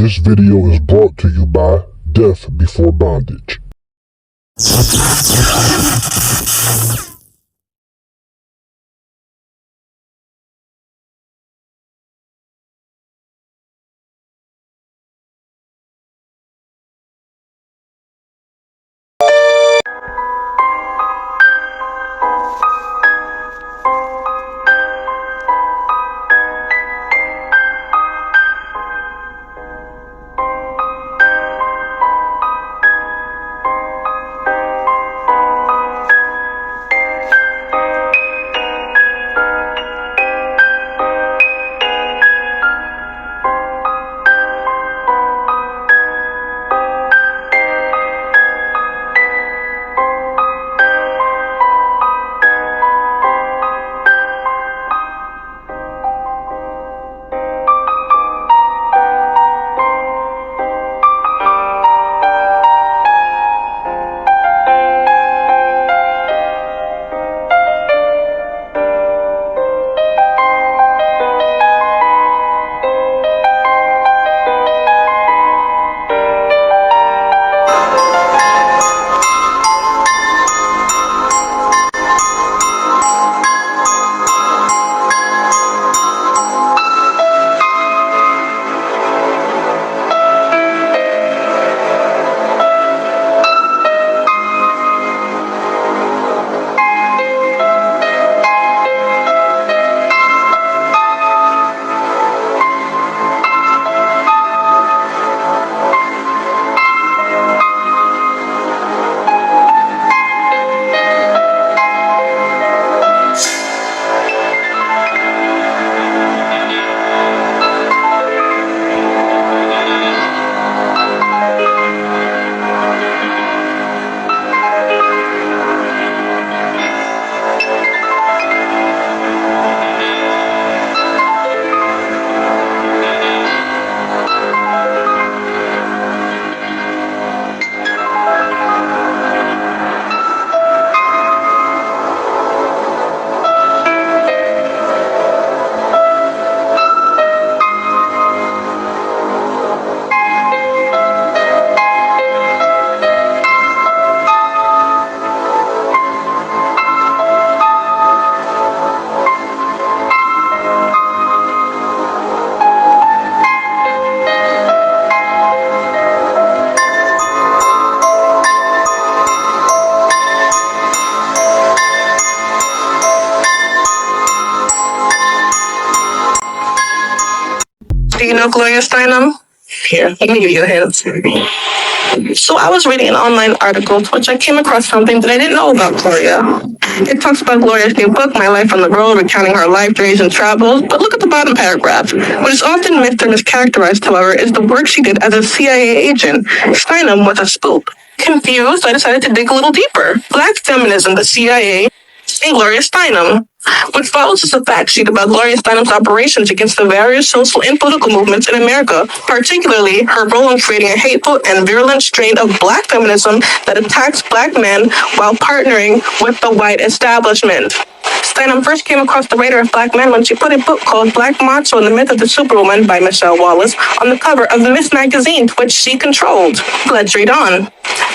This video is brought to you by Death Before Bondage. Do you know Gloria Steinem? Here, let me give you a hint. So I was reading an online article to which I came across something that I didn't know about Gloria. It talks about Gloria's new book, My Life on the Road, recounting her life, journeys, and travels. But look at the bottom paragraph. What is often missed or mischaracterized, however, is the work she did as a CIA agent. Steinem was a spook. Confused, I decided to dig a little deeper. Black feminism, the CIA, and Gloria Steinem. What follows is a fact sheet about Gloria Steinem's operations against the various social and political movements in America, particularly her role in creating a hateful and virulent strain of black feminism that attacks black men while partnering with the white establishment. Steinem first came across the radar of black men when she put a book called Black Macho and the Myth of the Superwoman by Michelle Wallace on the cover of the Miss magazine, which she controlled. Let's read on.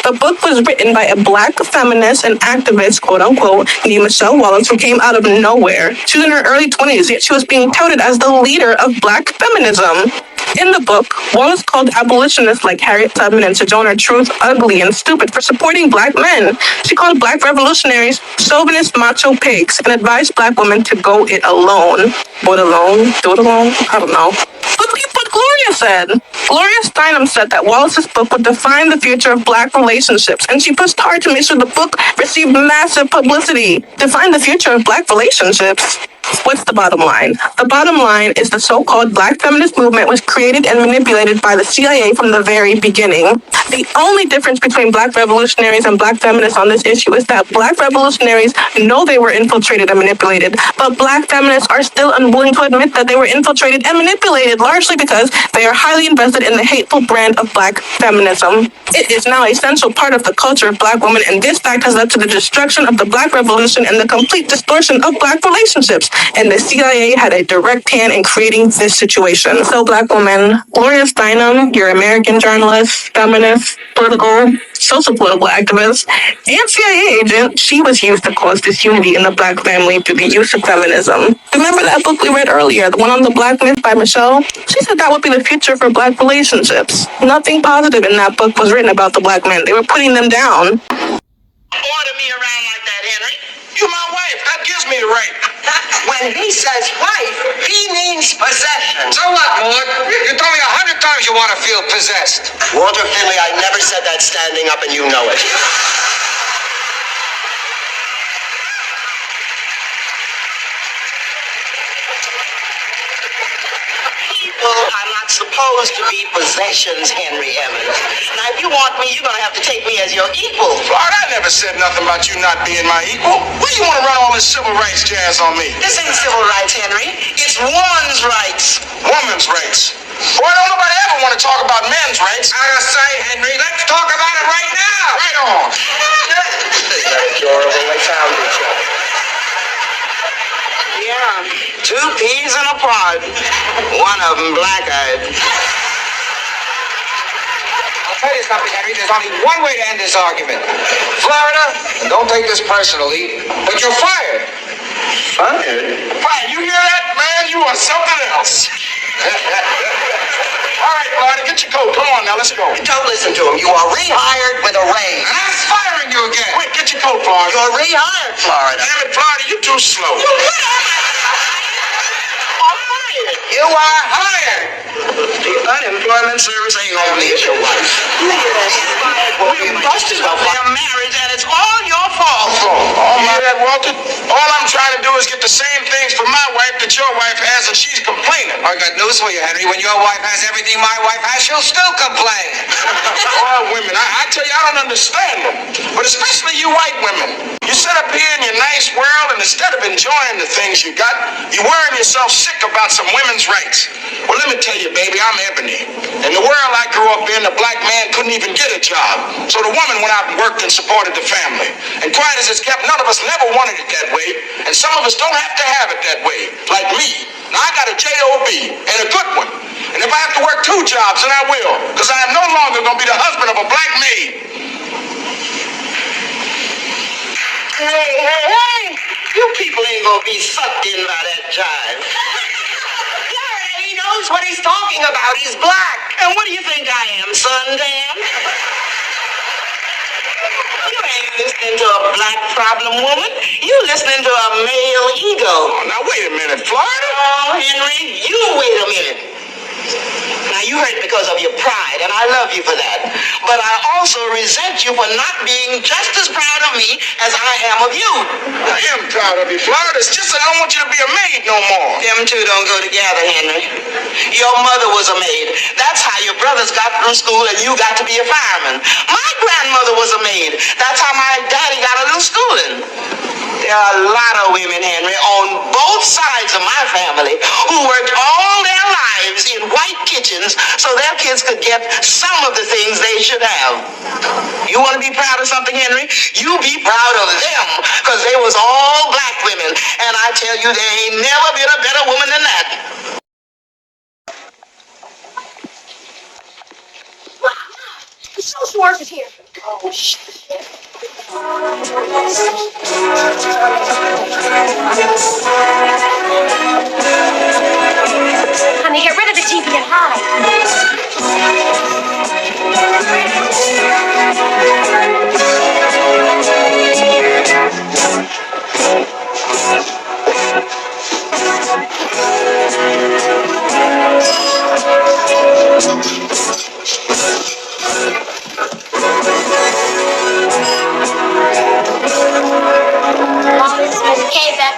The book was written by a black feminist and activist, quote unquote, named Michelle Wallace, who came out of nowhere. She was in her early 20s, yet she was being touted as the leader of black feminism. In the book, Wallace called abolitionists like Harriet Tubman and Sojourner Truth ugly and stupid for supporting black men. She called black revolutionaries chauvinist macho pigs and advised black women to go it alone. Go it alone? Do it alone? I don't know. But what Gloria said. Gloria Steinem said that Wallace's book would define the future of black relationships, and she pushed hard to make sure the book received massive publicity. Define the future of black relationships. What's the bottom line? The bottom line is the so-called black feminist movement was created and manipulated by the CIA from the very beginning. The only difference between black revolutionaries and black feminists on this issue is that black revolutionaries know they were infiltrated and manipulated, but black feminists are still unwilling to admit that they were infiltrated and manipulated, largely because they are highly invested in the hateful brand of black feminism. It is now an essential part of the culture of black women, and this fact has led to the destruction of the black revolution and the complete distortion of black relationships. and the CIA had a direct hand in creating this situation. So, Black woman, Gloria Steinem, your American journalist, feminist, political, social political activist, and CIA agent, she was used to cause disunity in the Black family through the use of feminism. Remember that book we read earlier, the one on the Black myth by Michelle? She said that would be the future for Black relationships. Nothing positive in that book was written about the Black men. They were putting them down. Order me around like that, Henry. You're my wife. That gives me the right. When he says wife, he means possession. So what, Lord? You told me 100 times you want to feel possessed. Walter Finley, I never said that standing up, and you know it. People are not supposed to be possessions, Henry Emmons. Now, if you want me, you're going to have to take me as your equal. Florida, I never said nothing about you not being my equal. Why you want to run all this civil rights jazz on me? This ain't civil rights, Henry. It's woman's rights. Woman's rights. Boy, don't nobody ever want to talk about men's rights. I gotta say, Henry, let's talk about it right now. Right on. That's adorable. They found each other. Yeah, two peas in a pod. One of them black-eyed. I'll tell you something, Henry. There's only one way to end this argument. Florida, and don't take this personally, but you're fired. Fired? Fired. You hear that, man? You are something else. All right, Florida, get your coat. Come on now, let's go. Don't listen to him. You are rehired with a raise. And I'm firing you again. Quick, get your coat, Florida. You're rehired, Florida. Damn it, Florida, you're too slow. You are hired. The unemployment service ain't gonna need your wife. You busted up their marriage, and it's all your fault. Oh, my God, Walter. All I'm trying to do is get the same things from my wife that your wife has, and she's complaining. I got news for you, Henry. When your wife has everything my wife has, she'll still complain. All women, I tell you, I don't understand them. But especially you white women. You sit up here in your nice world, and instead of enjoying the things you got, you're wearing yourself sick about some women's rights. Well, let me tell you, baby, I'm Ebony. In the world I grew up in, the black man couldn't even get a job. So the woman went out and worked and supported the family. And quiet as it's kept, none of us never wanted it that way. And some of us don't have to have it that way, like me. Now, I got a J.O.B. and a good one. And if I have to work 2 jobs, then I will. Because I am no longer going to be the husband of a black maid. Hey, you people ain't gonna be sucked in by that jive. Yeah, he knows what he's talking about. He's black. And what do you think I am, suntan? You ain't listening to a black problem woman. You listening to a male ego. Oh, now, wait a minute, Florida. Oh, Henry, you wait a minute. Now, you hurt because of your pride, and I love you for that. But I also resent you for not being just as proud of me as I am of you. I am proud of you, Florida. It's just that I don't want you to be a maid no more. Them two don't go together, Henry. Your mother was a maid. That's how your brothers got through school and you got to be a fireman. My grandmother was a maid. That's how my daddy got a little schooling. There are a lot of women, Henry, on both sides of my family who worked all their lives in white kitchens so their kids could get some of the things they should have. You want to be proud of something, Henry? You be proud of them, because they was all black women. And I tell you, there ain't never been a better woman than that. The social worker's here. Oh, shit. Honey, get rid of the TV and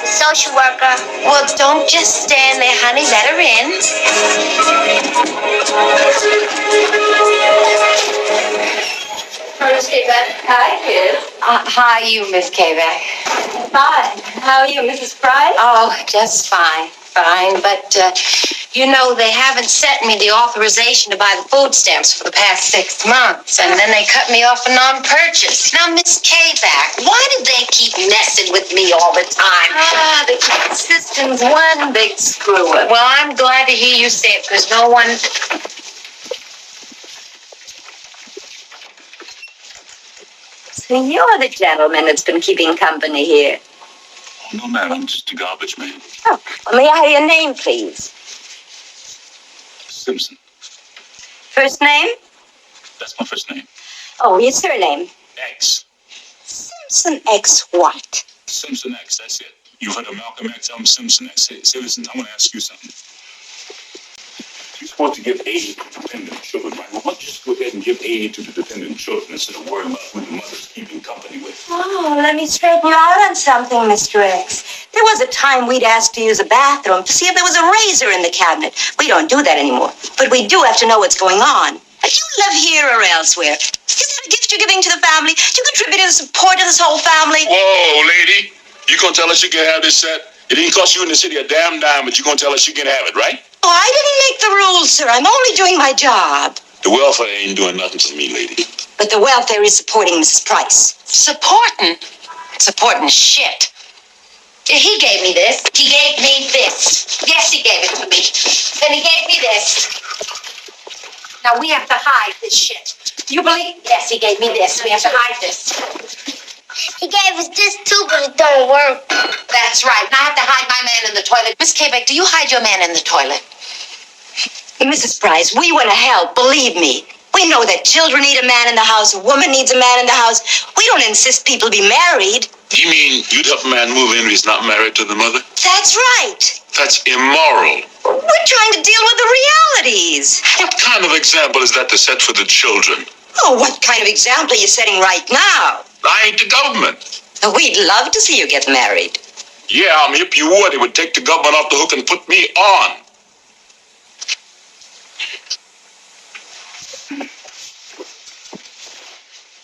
The social worker. Well, don't just stand there, honey. Let her in. Miss Kaybeck. Hi, kid. Hi, you, Miss Kaybeck. Hi. How are you, Mrs. Price? Oh, just fine. fine, but, they haven't sent me the authorization to buy the food stamps for the past 6 months, and then they cut me off for non-purchase. Now, Miss K-Back, why do they keep messing with me all the time? The system's one big screw-up. Well, I'm glad to hear you say it, because no one... So you're the gentleman that's been keeping company here. No, madam, just a garbage man. Oh, well, may I have your name, please? Simpson. First name? That's my first name. Oh, your surname? X. Simpson X what? Simpson X, that's it. You heard of Malcolm X? I'm Simpson X. Say, listen, I want to ask you something. You're supposed to give aid to dependent children, right? Well, why don't you just go ahead and give aid to the dependent children instead of worrying about who the mother's keeping company with? Oh, let me straighten you out on something, Mr. X. There was a time we'd ask to use a bathroom to see if there was a razor in the cabinet. We don't do that anymore, but we do have to know what's going on. Do you live here or elsewhere? Is that a gift you're giving to the family? Do you contribute to the support of this whole family? Whoa, lady. You gonna tell us you can have this set? It didn't cost you in the city a damn dime, but you gonna tell us you can have it, right? Oh, I didn't make the rules, sir. I'm only doing my job. The welfare ain't doing nothing for me, lady. But the welfare is supporting Mrs. Price. Supporting? Supporting shit. He gave me this. He gave me this. Yes, he gave it to me. Then he gave me this. Now we have to hide this shit. Do you believe? Yes, he gave me this. We have to hide this. He gave us this too, but it don't work. That's right. Now I have to hide my man in the toilet. Miss K-Beck, do you hide your man in the toilet? Mrs. Price, we want to help, believe me. We know that children need a man in the house, a woman needs a man in the house. We don't insist people be married. You mean you'd help a man move in if he's not married to the mother? That's right. That's immoral. We're trying to deal with the realities. What kind of example is that to set for the children? Oh, what kind of example are you setting right now? I ain't the government. We'd love to see you get married. Yeah, if you would, it would take the government off the hook and put me on.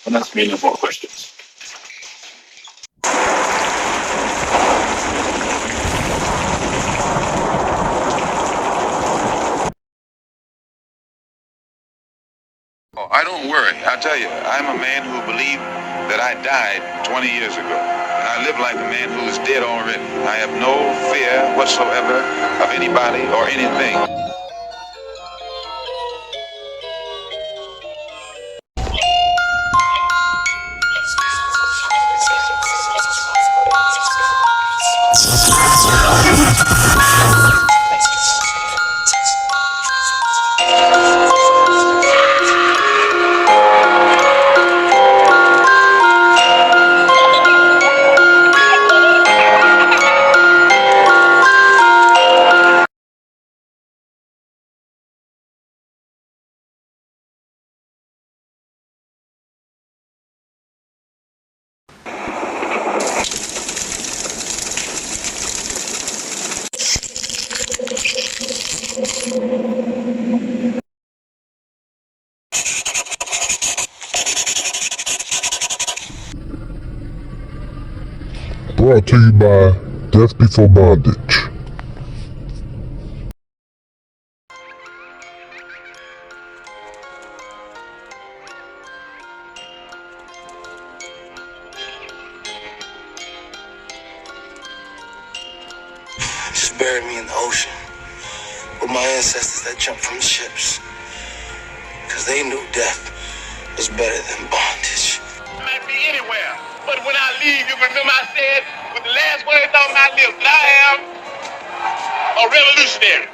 Well, that's me, no more questions. Oh, I don't worry. I tell you, I'm a man who believed that I died 20 years ago. And I live like a man who is dead already. I have no fear whatsoever of anybody or anything. Brought to you by Death Before Bondage. Just buried me in the ocean with my ancestors that jumped from the ships. Because they knew death was better than bondage. I might be anywhere, but when I leave, you remember I said with the last words on my lips that I am a revolutionary.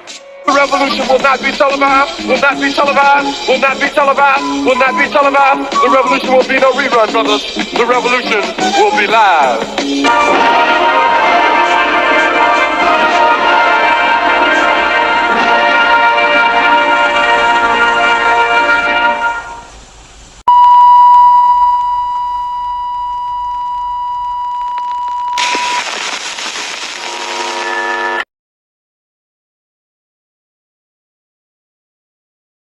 The revolution will not be televised, will not be televised, will not be televised, will not be televised. The revolution will be no rerun, brothers. The revolution will be live.